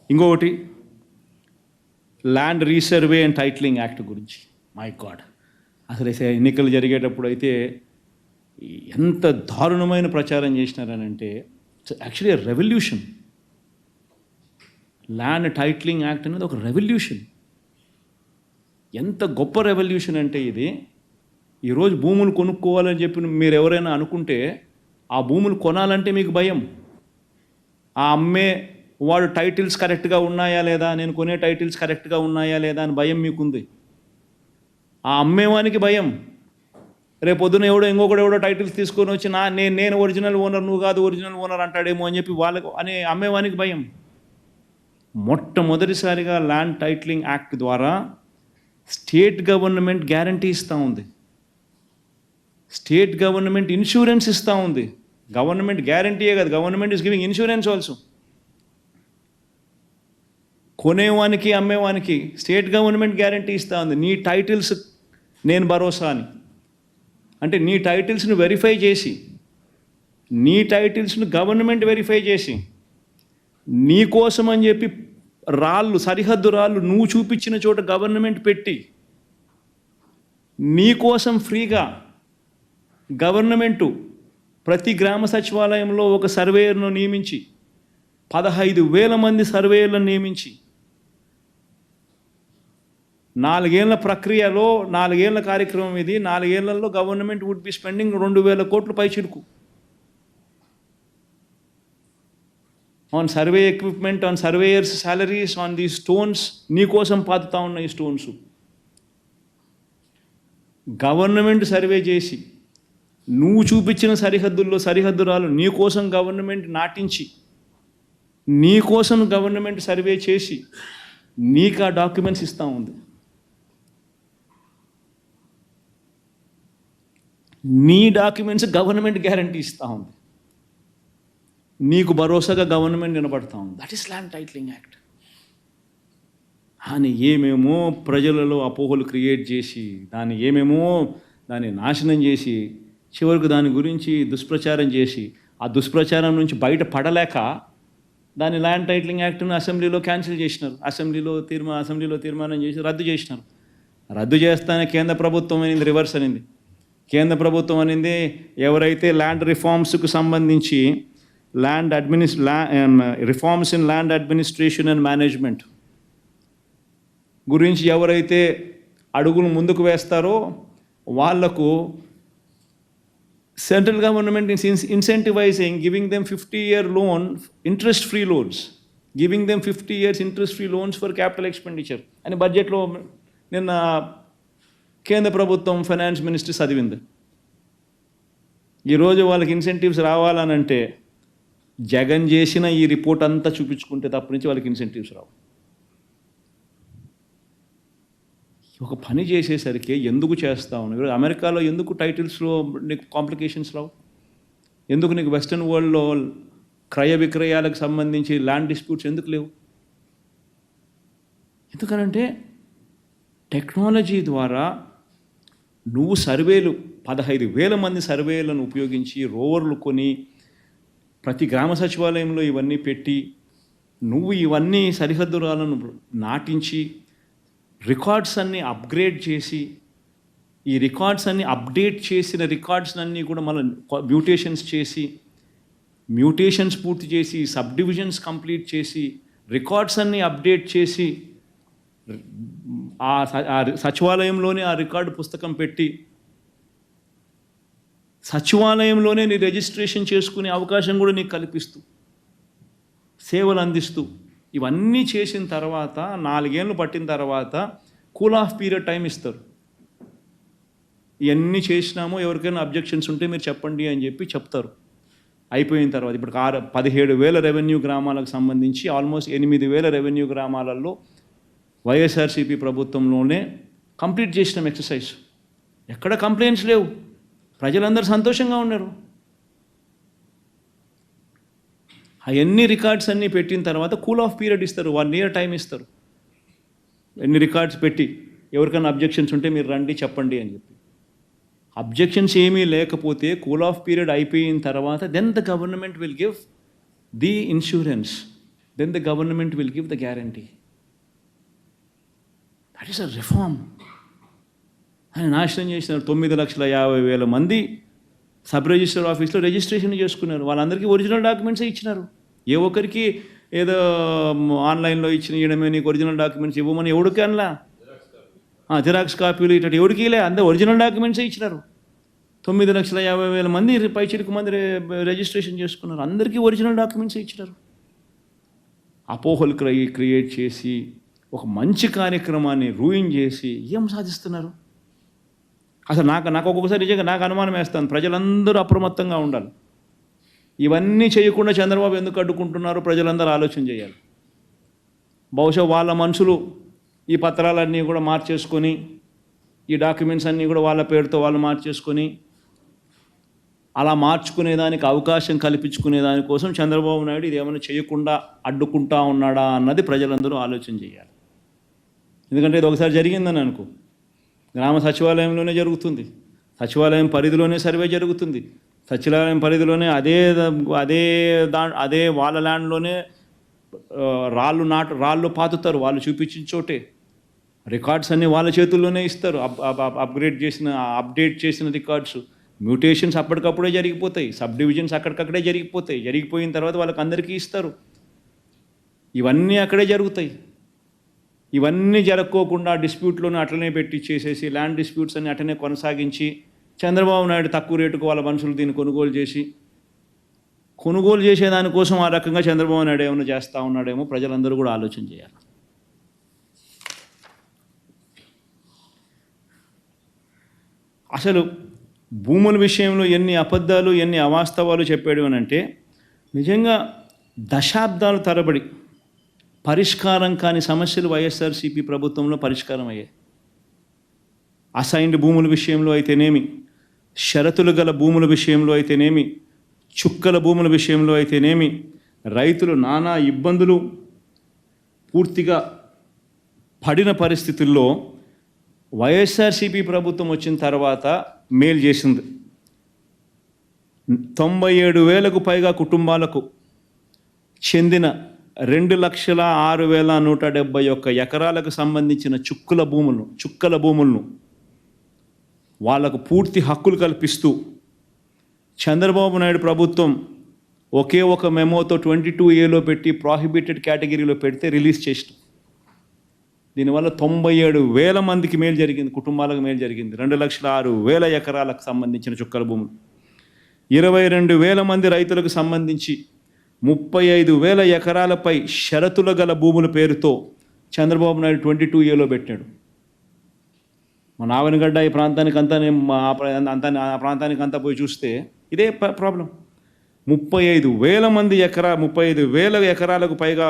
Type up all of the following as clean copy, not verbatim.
ఇంకొకటి land resurvey and titling act గురించి. My god, అసలు ఎన్నికలు జరిగేటప్పుడు అయితే ఎంత దారుణమైన ప్రచారం చేసినారనంటే it's actually revolution. Land titling act అనేది ఒక రెవల్యూషన్. ఎంత గొప్ప రెవల్యూషన్ అంటే ఇది. ఈరోజు భూములు కొనుక్కోవాలని చెప్పి మీరు ఎవరైనా అనుకుంటే ఆ భూములు కొనాలంటే మీకు భయం. ఆ అమ్మే వాడు టైటిల్స్ కరెక్ట్గా ఉన్నాయా లేదా, నేను కొనే టైటిల్స్ కరెక్ట్గా ఉన్నాయా లేదా అని భయం మీకుంది. ఆ అమ్మేవానికి భయం. రేపొద్దున ఇంకొకడు టైటిల్స్ తీసుకొని వచ్చి నేను ఒరిజినల్ ఓనర్, నువ్వు కాదు ఒరిజినల్ ఓనర్ అంటాడేమో అని చెప్పి వాళ్ళకు అనే అమ్మేవానికి భయం. మొట్టమొదటిసారిగా ల్యాండ్ టైటిలింగ్ యాక్ట్ ద్వారా స్టేట్ గవర్నమెంట్ గ్యారంటీ ఇస్తూ ఉంది. స్టేట్ గవర్నమెంట్ ఇన్సూరెన్స్ ఇస్తూ ఉంది. గవర్నమెంట్ గ్యారంటీయే కాదు, government is giving insurance also. కొనేవానికి అమ్మేవానికి స్టేట్ గవర్నమెంట్ గ్యారంటీ ఇస్తూ ఉంది. నీ టైటిల్స్ నేను భరోసా అని. అంటే నీ టైటిల్స్ను వెరిఫై చేసి, నీ టైటిల్స్ను గవర్నమెంట్ వెరిఫై చేసి, నీ కోసం అని చెప్పి రాళ్ళు, సరిహద్దు రాళ్ళు నువ్వు చూపించిన చోట గవర్నమెంట్ పెట్టి, నీ కోసం ఫ్రీగా గవర్నమెంటు ప్రతి గ్రామ సచివాలయంలో ఒక సర్వేయర్ను నియమించి 15,000 మంది సర్వేయర్లను నియమించి 4 ఏళ్ల ప్రక్రియలో 4 ఏళ్ల కార్యక్రమం ఇది. 4 ఏళ్లలో గవర్నమెంట్ వుడ్ బి స్పెండింగ్ 2,000 కోట్లు పైచిలుకు on survey equipment, on surveyors salaries, on the stones. నీ కోసం పాతుతా ఉన్న ఈ స్టోన్స్ గవర్నమెంట్ సర్వే చేసి, నువ్వు చూపించిన సరిహద్దుల్లో సరిహద్దురాలు నీ కోసం గవర్నమెంట్ నాటించి, నీ కోసం గవర్నమెంట్ సర్వే చేసి నీకు ఆ డాక్యుమెంట్స్ ఇస్తూ ఉంది. నీ డాక్యుమెంట్స్ గవర్నమెంట్ గ్యారంటీ ఇస్తూ ఉంది. నీకు భరోసాగా గవర్నమెంట్ నిలబడతా ఉంది. That is land titling act. అని ఏమేమో ప్రజలలో అపోహలు క్రియేట్ చేసి, దాన్ని నాశనం చేసి, చివరికి దాని గురించి దుష్ప్రచారం చేసి, ఆ దుష్ప్రచారం నుంచి బయట పడలేక దాని ల్యాండ్ టైటిలింగ్ యాక్ట్ను అసెంబ్లీలో క్యాన్సిల్ చేసినారు. అసెంబ్లీలో తీర్మానం చేసి రద్దు చేసినారు. రద్దు చేస్తానే కేంద్ర ప్రభుత్వం అనింది, రివర్స్ అనింది. కేంద్ర ప్రభుత్వం అనింది, ఎవరైతే ల్యాండ్ రిఫార్మ్స్కు సంబంధించి reforms in land administration and management గురించి ఎవరైతే అడుగులు ముందుకు వేస్తారో వాళ్లకు central government is incentivising, giving them 50-year loan, interest free loans, giving them 50 years interest free loans for capital expenditure అని బడ్జెట్లో నిన్న కేంద్ర ప్రభుత్వం ఫైనాన్స్ మినిస్టర్ చదివింది. ఈరోజు వాళ్ళకి ఇన్సెంటివ్స్ రావాలనంటే జగన్ చేసిన ఈ రిపోర్ట్ అంతా చూపించుకుంటే తప్ప నుంచి వాళ్ళకి ఇన్సెంటివ్స్ రావు. ఒక పని చేసేసరికి ఎందుకు చేస్తా ఉన్నావు? అమెరికాలో ఎందుకు టైటిల్స్లో నీకు కాంప్లికేషన్స్ రావు? ఎందుకు నీకు వెస్ట్రన్ వరల్డ్లో క్రయ విక్రయాలకు సంబంధించి ల్యాండ్ డిస్ప్యూట్స్ ఎందుకు లేవు? ఎందుకనంటే టెక్నాలజీ ద్వారా నువ్వు సర్వేలు 15,000 మంది సర్వేలను ఉపయోగించి, రోవర్లు కొని, ప్రతి గ్రామ సచివాలయంలో ఇవన్నీ పెట్టి, నువ్వు ఇవన్నీ సరిహద్దురాలను నాటించి, రికార్డ్స్ అన్నీ అప్గ్రేడ్ చేసి, ఈ రికార్డ్స్ అన్నీ అప్డేట్ చేసిన రికార్డ్స్ అన్నీ కూడా మళ్ళీ మ్యూటేషన్స్ చేసి, మ్యూటేషన్స్ పూర్తి చేసి, సబ్ డివిజన్స్ కంప్లీట్ చేసి, రికార్డ్స్ అన్నీ అప్డేట్ చేసి, ఆ సచివాలయంలోనే ఆ రికార్డు పుస్తకం పెట్టి, సచివాలయంలోనే నీ రిజిస్ట్రేషన్ చేసుకునే అవకాశం కూడా నీకు కల్పిస్తూ, సేవలు అందిస్తూ, ఇవన్నీ చేసిన తర్వాత 4 ఏళ్ళు పట్టిన తర్వాత కూల్ ఆఫ్ పీరియడ్ టైం ఇస్తారు. ఇవన్నీ చేసినామో, ఎవరికైనా అబ్జెక్షన్స్ ఉంటే మీరు చెప్పండి అని చెప్పి చెప్తారు. అయిపోయిన తర్వాత ఇప్పుడు 17,000 రెవెన్యూ గ్రామాలకు సంబంధించి ఆల్మోస్ట్ 8,000 రెవెన్యూ గ్రామాలలో వైఎస్ఆర్సీపీ ప్రభుత్వంలోనే కంప్లీట్ చేసినాం ఎక్సర్సైజ్. ఎక్కడ కంప్లైంట్స్ లేవు, ప్రజలందరూ సంతోషంగా ఉన్నారు. అవన్నీ రికార్డ్స్ అన్నీ పెట్టిన తర్వాత కూల్ ఆఫ్ పీరియడ్ ఇస్తారు, 1 year టైం ఇస్తారు. ఎన్ని రికార్డ్స్ పెట్టి ఎవరికైనా అబ్జెక్షన్స్ ఉంటే మీరు రండి చెప్పండి అని చెప్పి. అబ్జెక్షన్స్ ఏమీ లేకపోతే కూల్ ఆఫ్ పీరియడ్ అయిపోయిన తర్వాత then the government will give the insurance. then the government will give the guarantee. That is a reform. ఆయన నాశనం చేసినారు. 9,50,000 మంది సబ్ రిజిస్టర్ ఆఫీస్లో రిజిస్ట్రేషన్ చేసుకున్నారు. వాళ్ళందరికీ ఒరిజినల్ డాక్యుమెంట్సే ఇచ్చినారు. ఏ ఒక్కరికి ఏదో ఆన్లైన్లో ఇవ్వడమే నీకు ఒరిజినల్ డాక్యుమెంట్స్ ఇవ్వమని ఎవరికి అనలా. జిరాక్స్ కాపీలు ఇట్లా ఎవరికి లే, అందరూ ఒరిజినల్ డాక్యుమెంట్సే ఇచ్చినారు. 9,50,000 మంది పైచిలకు మంది రిజిస్ట్రేషన్ చేసుకున్నారు. అందరికీ ఒరిజినల్ డాక్యుమెంట్సే ఇచ్చినారు. అపోహలు క్రియేట్ చేసి ఒక మంచి కార్యక్రమాన్ని రూయిన్ చేసి ఏం సాధిస్తున్నారు? అసలు నాకు ఒక్కొక్కసారి నిజంగా నాకు అనుమానం వేస్తాను. ప్రజలందరూ అప్రమత్తంగా ఉండాలి. ఇవన్నీ చేయకుండా చంద్రబాబు ఎందుకు అడ్డుకుంటున్నారు? ప్రజలందరూ ఆలోచన చేయాలి. బహుశా వాళ్ళ మనుషులు ఈ పత్రాలన్నీ కూడా మార్చేసుకొని, ఈ డాక్యుమెంట్స్ అన్నీ కూడా వాళ్ళ పేరుతో వాళ్ళు మార్చేసుకొని, అలా మార్చుకునేదానికి అవకాశం కల్పించుకునే దానికోసం చంద్రబాబు నాయుడు ఇది ఏమైనా చేయకుండా అడ్డుకుంటా ఉన్నాడా అన్నది ప్రజలందరూ ఆలోచన చేయాలి. ఎందుకంటే ఇది ఒకసారి జరిగిందని అనుకో, గ్రామ సచివాలయంలోనే జరుగుతుంది, సచివాలయం పరిధిలోనే సర్వే జరుగుతుంది, సచివాలయం పరిధిలోనే అదే వాళ్ళ ల్యాండ్లోనే రాళ్ళు పాతుతారు, వాళ్ళు చూపించిన చోటే రికార్డ్స్ అన్నీ వాళ్ళ చేతుల్లోనే ఇస్తారు. అప్డేట్ చేసిన రికార్డ్స్, మ్యూటేషన్స్ అప్పటికప్పుడే జరిగిపోతాయి, సబ్ డివిజన్స్ అక్కడికక్కడే జరిగిపోతాయి. జరిగిపోయిన తర్వాత వాళ్ళకి అందరికీ ఇస్తారు. ఇవన్నీ అక్కడే జరుగుతాయి. ఇవన్నీ జరగకోకుండా డిస్ప్యూట్లోనే అట్లనే పెట్టి చేసేసి ల్యాండ్ డిస్ప్యూట్స్ అన్ని అట్లనే కొనసాగించి చంద్రబాబు నాయుడు తక్కువ రేటుకు వాళ్ళ మనుషులు దీన్ని కొనుగోలు చేసేదానికోసం ఆ రకంగా చంద్రబాబు నాయుడు ఏమైనా చేస్తూ ఉన్నాడేమో ప్రజలందరూ కూడా ఆలోచన చేయాలి. అసలు భూముల విషయంలో ఎన్ని అబద్ధాలు ఎన్ని అవాస్తవాలు చెప్పాడు అని అంటే, నిజంగా దశాబ్దాల తరబడి పరిష్కారం కాని సమస్యలు వైఎస్ఆర్సీపీ ప్రభుత్వంలో పరిష్కారం అయ్యాయి. అసైన్డ్ భూముల విషయంలో అయితేనేమి, షరతులు గల భూముల విషయంలో అయితేనేమి, చుక్కల భూముల విషయంలో అయితేనేమి, రైతులు నానా ఇబ్బందులు పూర్తిగా పడిన పరిస్థితుల్లో వైఎస్ఆర్సీపీ ప్రభుత్వం వచ్చిన తర్వాత మేలు చేసింది. 97,000కు పైగా కుటుంబాలకు చెందిన 2,06,171 ఎకరాలకు సంబంధించిన చుక్కల భూములను వాళ్లకు పూర్తి హక్కులు కల్పిస్తూ చంద్రబాబు నాయుడు ప్రభుత్వం ఒకే ఒక మెమోతో 22A పెట్టి ప్రాహిబిటెడ్ కేటగిరీలో పెడితే రిలీజ్ చేసినాం. దీనివల్ల 97,000 మందికి మేలు జరిగింది, కుటుంబాలకు మేలు జరిగింది. 2,06,000 ఎకరాలకు సంబంధించిన చుక్కల భూములు, 22,000 మంది రైతులకు సంబంధించి 35,000 ఎకరాలపై షరతుల గల భూముల పేరుతో చంద్రబాబు నాయుడు 22A పెట్టాడు. మన ఆవనగడ్డ ఈ ప్రాంతానికి అంతా ఆ ప్రాంతానికి అంతా పోయి చూస్తే ఇదే ప్రాబ్లం. 35,000 ఎకరాలకు పైగా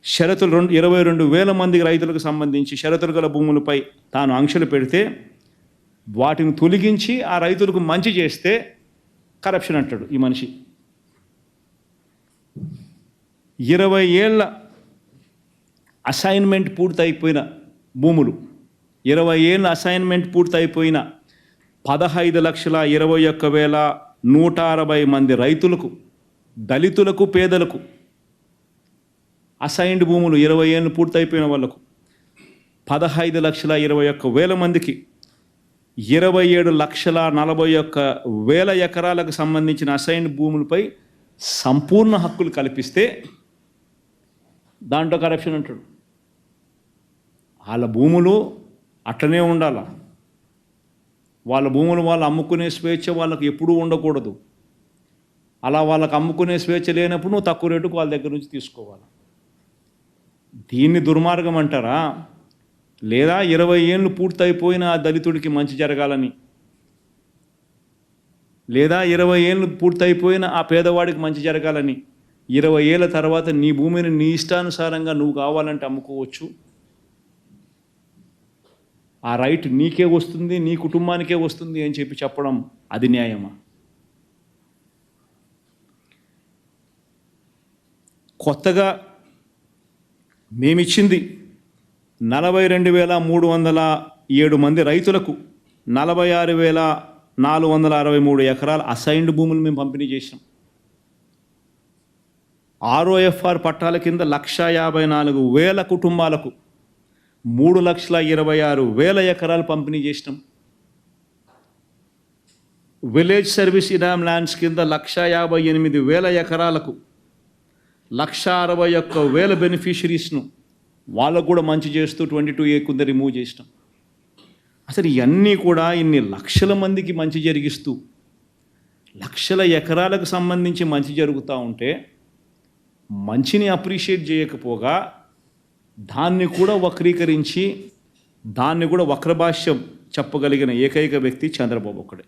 షరతులు 22,000 మంది రైతులకు సంబంధించి షరతులు గల భూములపై తాను ఆంక్షలు పెడితే వాటిని తొలగించి ఆ రైతులకు మంచి చేస్తే కరప్షన్ అంటాడు ఈ మనిషి. 20 ఏళ్ళ అసైన్మెంట్ పూర్తయిపోయిన భూములు, 20 ఏళ్ళ అసైన్మెంట్ పూర్తయిపోయిన 15,21,160 మంది రైతులకు, దళితులకు, పేదలకు అసైన్డ్ భూములు 20 ఏళ్ళు పూర్తయిపోయిన వాళ్లకు 15,21,000 మందికి 27,41,000 ఎకరాలకు సంబంధించిన అసైన్డ్ భూములపై సంపూర్ణ హక్కులు కల్పిస్తే దాంట్లో కరప్షన్ అంటాడు. వాళ్ళ భూములు అట్లనే ఉండాల, వాళ్ళ భూములు వాళ్ళు అమ్ముకునే స్వేచ్ఛ వాళ్ళకు ఎప్పుడూ ఉండకూడదు. అలా వాళ్ళకు అమ్ముకునే స్వేచ్ఛ లేనప్పుడు నువ్వు తక్కువ రేటుకు వాళ్ళ దగ్గర నుంచి తీసుకోవాలి. దీన్ని దుర్మార్గం అంటారా? లేదా 20 ఏళ్ళు పూర్తయిపోయిన ఆ దళితుడికి మంచి జరగాలని, లేదా 20 ఏళ్ళు పూర్తయిపోయిన ఆ పేదవాడికి మంచి జరగాలని, 20 ఏళ్ళ తర్వాత నీ భూమిని నీ ఇష్టానుసారంగా నువ్వు కావాలంటే అమ్ముకోవచ్చు, ఆ రైట్ నీకే వస్తుంది, నీ కుటుంబానికే వస్తుంది అని చెప్పడం అది న్యాయమా? కొత్తగా మేమిచ్చింది 42,307 మంది రైతులకు 46,463 ఎకరాల అసైన్డ్ భూములు మేము పంపిణీ చేసాం. ROFR పట్టాల కింద 1,54,000 కుటుంబాలకు 3,26,000 ఎకరాలు పంపిణీ చేసినాం. విలేజ్ సర్వీస్ ఇనామ్ ల్యాండ్స్ కింద 1,58,000 ఎకరాలకు 1,61,000 బెనిఫిషరీస్ను వాళ్ళకు కూడా మంచి చేస్తూ 22A కింద రిమూవ్ చేసినాం. అసలు ఇవన్నీ కూడా ఇన్ని లక్షల మందికి మంచి జరిగిస్తూ లక్షల ఎకరాలకు సంబంధించి మంచి జరుగుతూ ఉంటే మంచిని అప్రిషియేట్ చేయకపోగా దాన్ని కూడా వక్రీకరించి దాన్ని కూడా వక్రభాష్యం చెప్పగలిగిన ఏకైక వ్యక్తి చంద్రబాబు ఒక్కడే.